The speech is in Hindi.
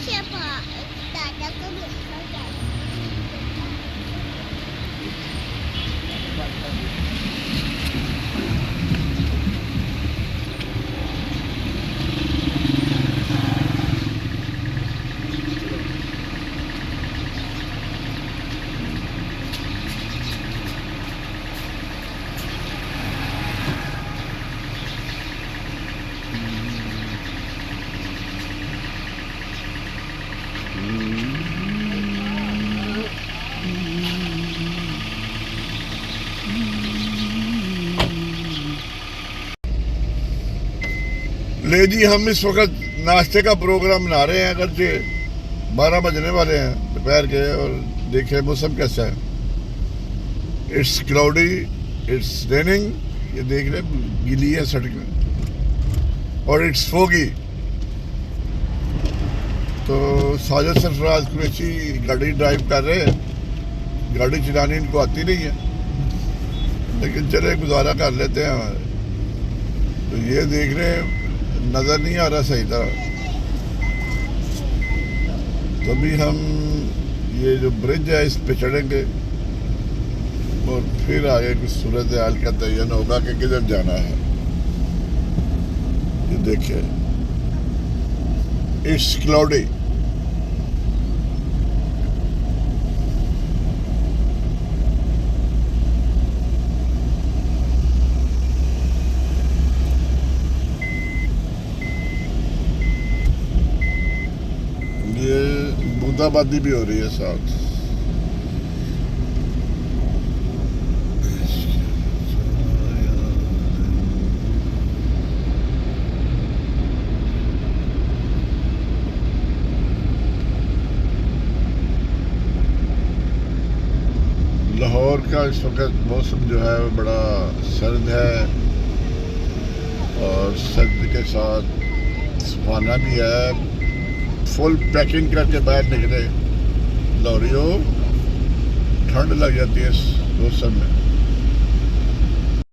Siapa? Dadah ke belakang. ले जी, हम इस वक्त नाश्ते का प्रोग्राम बना रहे हैं। अगरचे 12 बजने वाले हैं दोपहर के, और देखिए मौसम कैसा है। इट्स क्लाउडी, इट्स रेनिंग, ये देख रहे गीली है सड़क में, और इट्स फोगी। तो साजिद सरफराज कुरैशी गाड़ी ड्राइव कर रहे हैं। गाड़ी चलानी इनको आती नहीं है, लेकिन चले गुजारा कर लेते हैं। तो ये देख रहे हैं, नज़र नहीं आ रहा सही तरह। तभी हम ये जो ब्रिज है इस पे चढ़ेंगे, और फिर आगे कुछ सूरत हाल का तयन होगा कि किधर जाना है। ये देखिए, इट्स क्लाउडी। ये बूंदाबांदी भी हो रही है साथ। लाहौर का इस वक्त मौसम जो है बड़ा सर्द है, और सर्द के साथ सुहाना भी है। फुल पैकिंग करके बाहर निकले लाहौरियों, ठंड लग जाती है इस मौसम में।